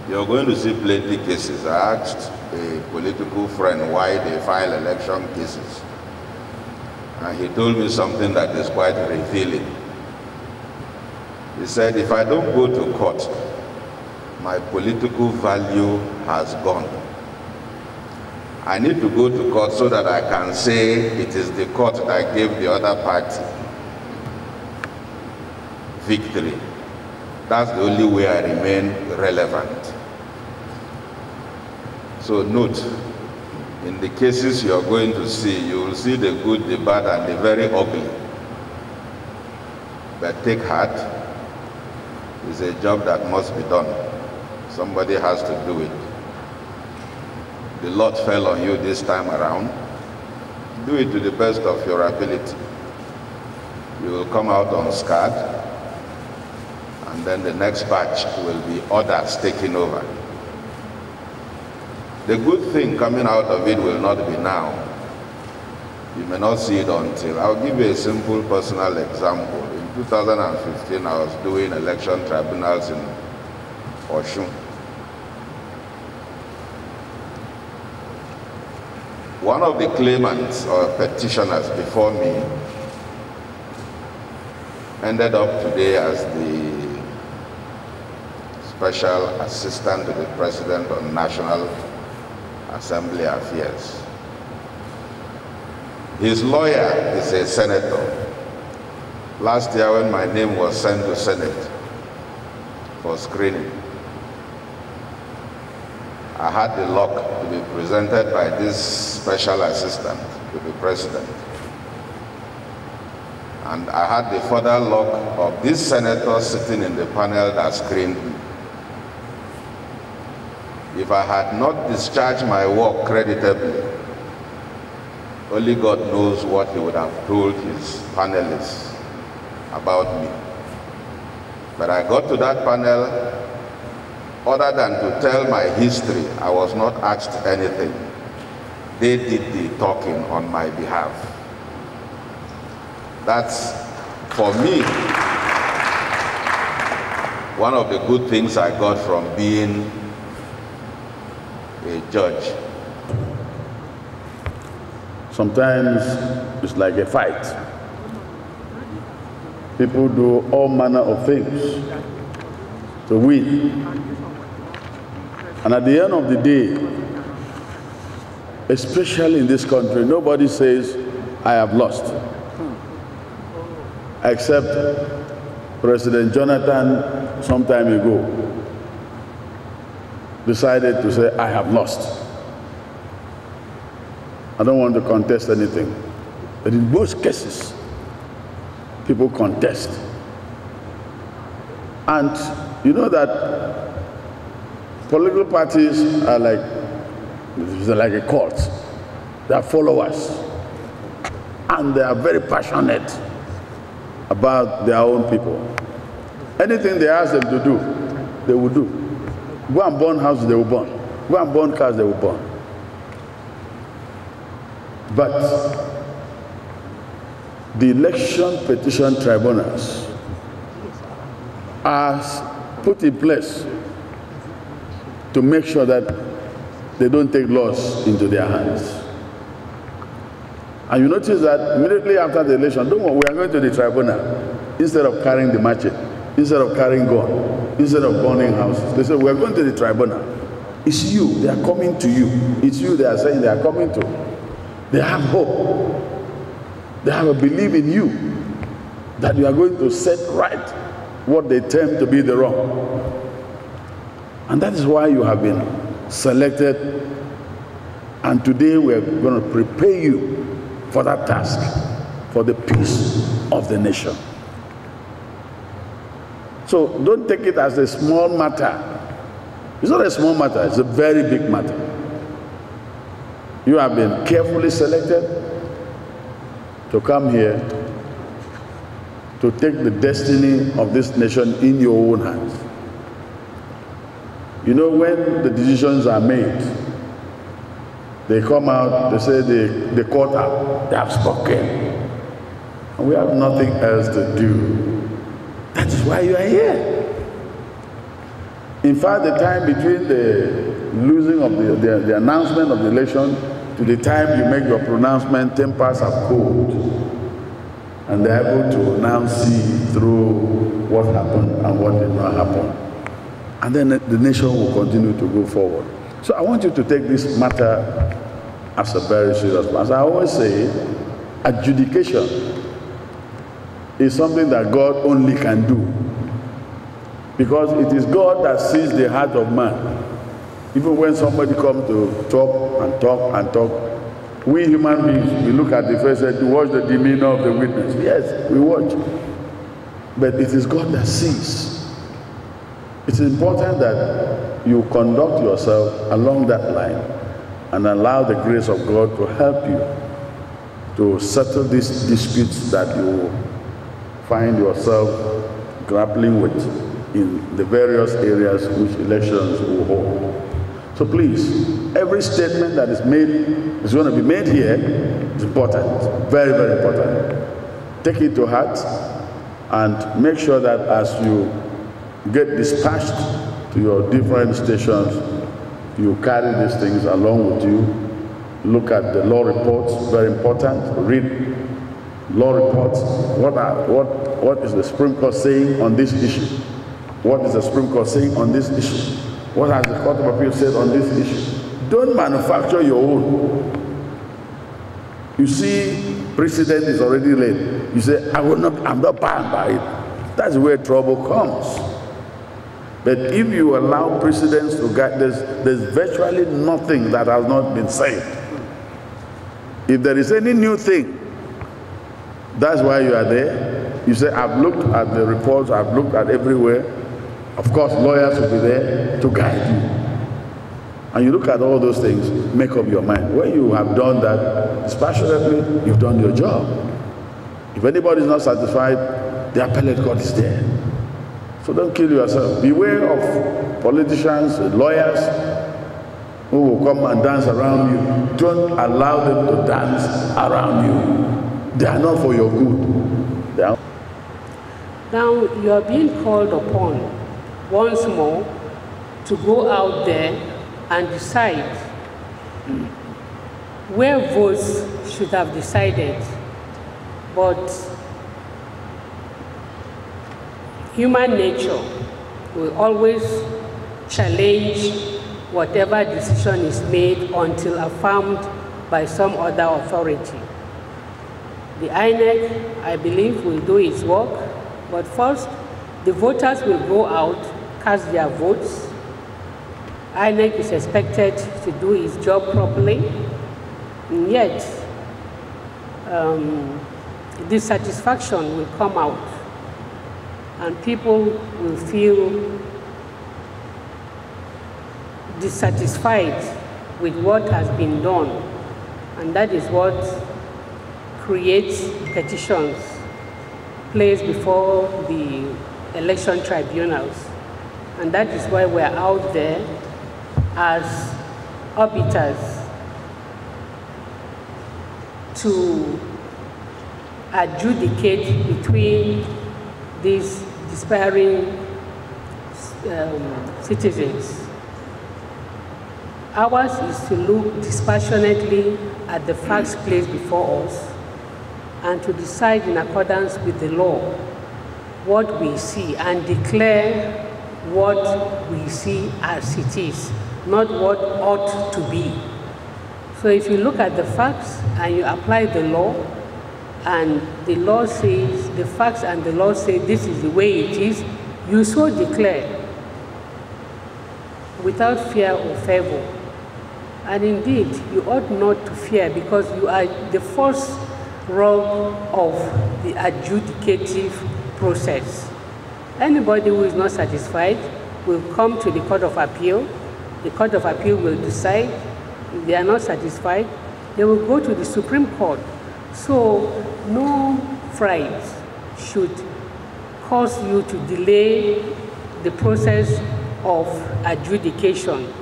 You're going to see plenty cases. I asked a political friend why they file election cases. And he told me something that is quite revealing. He said, if I don't go to court, my political value has gone. I need to go to court so that I can say it is the court that gave the other party victory. That's the only way I remain relevant. So note, in the cases you are going to see, you will see the good, the bad, and the very ugly. But take heart, it's a job that must be done. Somebody has to do it. The lot fell on you this time around. Do it to the best of your ability. You will come out unscarred, and then the next batch will be others taking over. The good thing coming out of it will not be now. You may not see it until. I'll give you a simple personal example. In 2015, I was doing election tribunals in Osun. One of the claimants or petitioners before me ended up today as the Special Assistant to the President on National Assembly Affairs. His lawyer is a senator. Last year when my name was sent to Senate for screening, I had the luck to be presented by this special assistant to the president. And I had the further luck of this senator sitting in the panel that screened me. If I had not discharged my work creditably, only God knows what he would have told his panelists about me. But I got to that panel, other than to tell my history, I was not asked anything. They did the talking on my behalf. That's, for me, one of the good things I got from being a judge. Sometimes it's like a fight. People do all manner of things to win. And at the end of the day, especially in this country, nobody says, I have lost. Except President Jonathan some time ago decided to say, I have lost. I don't want to contest anything. But in most cases, people contest. And you know that political parties are like a cult. They are followers. And they are very passionate about their own people. Anything they ask them to do, they will do. Go and burn houses, they will burn. Go and burn cars, they will burn. But the election petition tribunals are put in place to make sure that they don't take laws into their hands. And you notice that immediately after the election, don't worry, we are going to the tribunal instead of carrying the machete, instead of carrying gun, instead of burning houses. They say, we are going to the tribunal. It's you, they are coming to you. It's you they are saying they are coming to. They have hope. They have a belief in you that you are going to set right what they term to be the wrong. And that is why you have been selected. And today we are going to prepare you for that task, for the peace of the nation. So don't take it as a small matter. It's not a small matter, it's a very big matter. You have been carefully selected to come here to take the destiny of this nation in your own hands. You know, when the decisions are made, they come out, they say the court they have spoken. And we have nothing else to do. That is why you are here. In fact, the time between the losing of the announcement of the election to the time you make your pronouncement, tempers have cooled. And they're able to now see through what happened and what did not happen. And then the nation will continue to go forward. So I want you to take this matter as a very serious matter. As I always say, adjudication is something that God only can do. Because it is God that sees the heart of man. Even when somebody comes to talk and talk and talk, we human beings, we look at the face and watch the demeanor of the witness. Yes, we watch. But it is God that sees. It's important that you conduct yourself along that line and allow the grace of God to help you to settle these disputes that you find yourself grappling with in the various areas which elections will hold. So please, every statement that is made, is going to be made here, is important, very, very important. Take it to heart and make sure that as you get dispatched to your different stations, you carry these things along with you. Look at the law reports, very important. Read law reports. What is the Supreme Court saying on this issue? What is the Supreme Court saying on this issue? What has the Court of Appeal said on this issue? Don't manufacture your own. You see, precedent is already laid. You say, I'm not bound by it. That's where trouble comes. But if you allow precedents to guide, there's virtually nothing that has not been said. If there is any new thing, that's why you are there. You say, I've looked at the reports, I've looked at everywhere. Of course, lawyers will be there to guide you. And you look at all those things, make up your mind. When you have done that dispassionately, you've done your job. If anybody is not satisfied, the appellate court is there. So don't kill yourself. Beware of politicians, lawyers, who will come and dance around you. Don't allow them to dance around you. They are not for your good. They are... Now you are being called upon once more to go out there and decide where votes should have decided, but human nature will always challenge whatever decision is made until affirmed by some other authority. The INEC, I believe, will do its work, but first, the voters will go out, cast their votes. INEC is expected to do its job properly, and yet dissatisfaction will come out, and people will feel dissatisfied with what has been done, and that is what creates petitions placed before the election tribunals. And that is why we're out there as arbiters to adjudicate between these despairing citizens. Ours is to look dispassionately at the facts placed before us and to decide in accordance with the law what we see and declare what we see as it is, not what ought to be. So if you look at the facts and you apply the law, and the law says, the facts and the law say this is the way it is, you so declare without fear or favor. And indeed, you ought not to fear, because you are the first rung of the adjudicative process. Anybody who is not satisfied will come to the Court of Appeal. The Court of Appeal will decide. If they are not satisfied, they will go to the Supreme Court. So no fright should cause you to delay the process of adjudication.